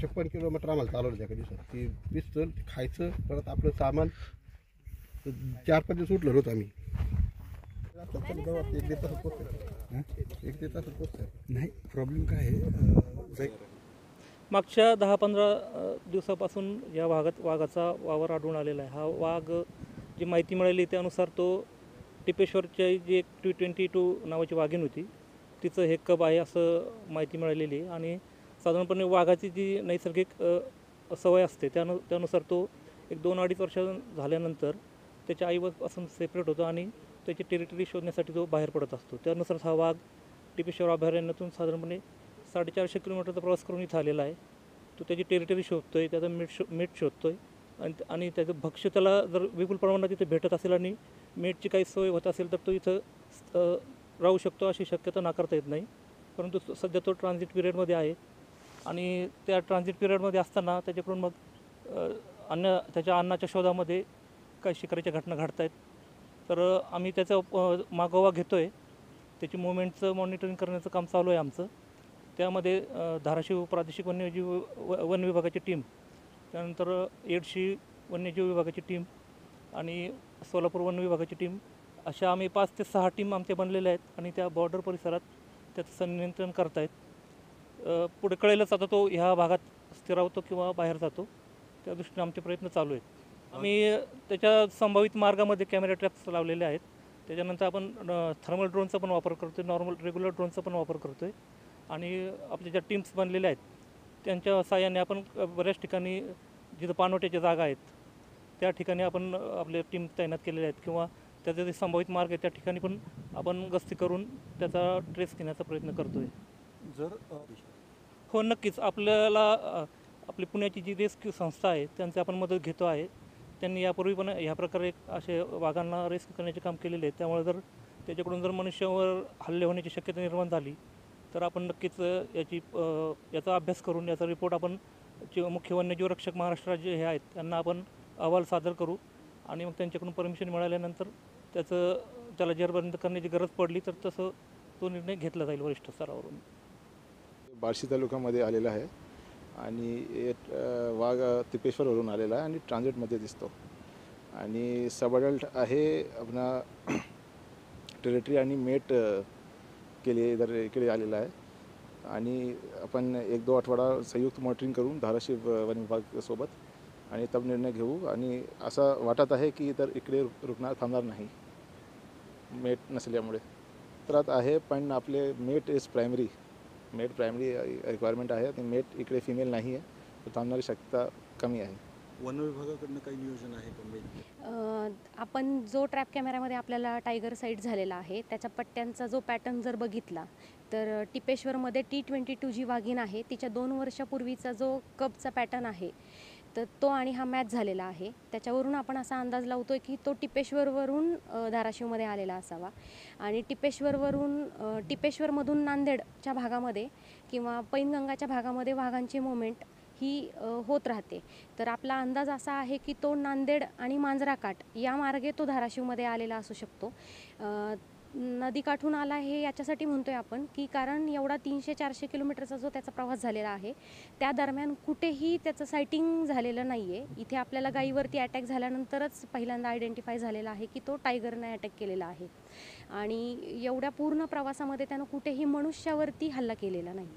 56 kilometre आम्हाला चालवलं त्या दिवसात. ती पिस्तल खायचं, परत आपलं सामान 4-5 दिवस उठलो होतो आम्ही. एक दीड तासात पोहोचतो. नाही, प्रॉब्लेम काय आहे, मागच्या 10-15 दिवसापासून या भागात वाघाचा वावर आढळून आलेला आहे. हा वाघ, जी माहिती मिळाली त्यानुसार तो टिपेश्वरची जी एक T22 नावाची वाघीण होती, तिचं हे कब आहे असं माहिती मिळालेली आहे. आणि साधारणपणे वाघाची जी नैसर्गिक सवय असते त्यानुसार तो एक 2-2.5 वर्ष झाल्यानंतर त्याच्या आईपासून सेपरेट होतो आणि त्याची टेरिटरी शोधण्यासाठी तो बाहेर पडत असतो. त्यानुसार हा वाघ टिपेश्वर अभयारण्यातून साधारणपणे 450 किलोमीटरचा प्रवास करून इथं आलेला आहे. तो त्याची टेरिटरी शोधतो आहे, त्याचं मीठ शोधतो आहे आणि त्याचं भक्ष्य त्याला जर विपुल प्रमाणात इथे भेटत असेल आणि मीठची काही सोय होत असेल तर तो इथं राहू शकतो, अशी शक्यता नाकारता येत नाही. परंतु सध्या तो ट्रान्झिट पिरियडमध्ये आहे आणि त्या ट्रान्झिट पिरियडमध्ये असताना त्याच्याकडून मग त्याच्या अन्नाच्या शोधामध्ये काही शिकारीच्या घटना घडत आहेत. तर आम्ही त्याचा मागोवा घेतो आहे, त्याची मुवमेंटचं मॉनिटरिंग करण्याचं काम चालू आहे आमचं. त्यामध्ये धाराशिव प्रादेशिक वन्यजीव वन विभागाची टीम, त्यानंतर येडशी वन्यजीव विभागाची टीम आणि सोलापूर वन विभागाची टीम, अशा आम्ही 5 ते 6 टीम आमच्या बनलेल्या आहेत आणि त्या बॉर्डर परिसरात त्याचं संनियंत्रण करत आहेत. पुढे कळेलच आता तो ह्या भागात स्थिरावतो किंवा बाहेर जातो, त्या दृष्टीने आमचे प्रयत्न चालू आहेत. आम्ही त्याच्या संभावित मार्गामध्ये कॅमेरा ट्रॅप्स लावलेले आहेत. त्याच्यानंतर आपण थर्मल ड्रोनचा पण वापर करतो आहे, नॉर्मल रेग्युलर ड्रोनचा पण वापर करतो आहे आणि आपल्या ज्या टीम्स बनलेल्या आहेत त्यांच्या सहाय्याने आपण बऱ्याच ठिकाणी जिथं पाणवठ्याच्या जागा आहेत त्या ठिकाणी आपण आपले टीम तैनात केलेल्या आहेत किंवा त्याचे जे संभावित मार्ग आहेत त्या ठिकाणी पण आपण गस्ती करून त्याचा ट्रेस घेण्याचा प्रयत्न करतो आहे. हो, नक्कीच. आपली पुण्याची जी रेस्क्यू संस्था आहे त्यांची आपण मदत घेतो आहे. त्यांनी यापूर्वी पण ह्या प्रकारे असे वाघांना रेस्क्यू करण्याचे काम केलेले आहे. त्यामुळे जर त्याच्याकडून जर मनुष्यावर हल्ले होण्याची शक्यता निर्माण झाली तर आपण नक्कीच याचा अभ्यास करून याचा रिपोर्ट आपण मुख्य वन्यजीव रक्षक महाराष्ट्र राज्य हे आहेत त्यांना आपण अहवाल सादर करू आणि मग त्यांच्याकडून परमिशन मिळाल्यानंतर त्याला जेरबंद करण्याची गरज पडली तर तसं तो निर्णय घेतला जाईल वरिष्ठ स्तरावरून. बार्शी तालुक्यामध्ये आलेला आहे आणि वाघ टिपेश्वरवरून आलेला आहे आणि ट्रान्झिटमध्ये दिसतो आणि सब अडल्ट आहे. आपला टेरिटरी आणि मेट केले इकडे आलेला आहे आणि आपण 1-2 आठवडा संयुक्त मॉनिटरिंग करून धाराशिव वन विभागासोबत आणि तब निर्णय घेऊ. आणि असं वाटत आहे की तर इकडे थांबणार नाही मेट नसल्यामुळे. त्रास आहे पण आपले मेट प्रायमरी रिक्वायरमेंट आहे आणि मेट इकडे फिमेल नाही आहे, तर थांबणारी शक्यता कमी आहे. वन विभागाकडनं काही नियोजन आहे का? आपण जो ट्रॅप कॅमेऱ्यामध्ये आपल्याला टायगर साईट झालेला आहे त्याच्या पट्ट्यांचा जो पॅटर्न जर बघितला तर टिपेश्वरमध्ये T22 जी वाघीण आहे तिच्या 2 वर्षापूर्वीचा जो कपचा पॅटर्न आहे तर तो आणि हा मॅच झालेला आहे. त्याच्यावरून आपण असा अंदाज लावतोय की तो टिपेश्वरवरून धाराशिवमध्ये आलेला असावा आणि टिपेश्वरमधून नांदेडच्या भागामध्ये किंवा पैनगंगाच्या भागामध्ये वाघांची मुवमेंट ही होत राहते. तर आपला अंदाज असा आहे की तो नांदेड आणि मांजराकाठ या मार्गे तो धाराशिवमध्ये आलेला असू शकतो. नदीकाठून आला हे याच्यासाठी म्हणतोय आपण की कारण एवढा 300-400 किलोमीटरचा जो त्याचा प्रवास झालेला आहे त्या दरम्यान कुठेही त्याचं सायटिंग झालेलं नाही आहे. इथे आपल्याला गाईवरती अटॅक झाल्यानंतरच पहिल्यांदा आयडेंटिफाय झालेला आहे की तो टायगरने अटॅक केलेला आहे आणि एवढ्या पूर्ण प्रवासामध्ये त्यानं कुठेही मनुष्यावरती हल्ला केलेला नाही.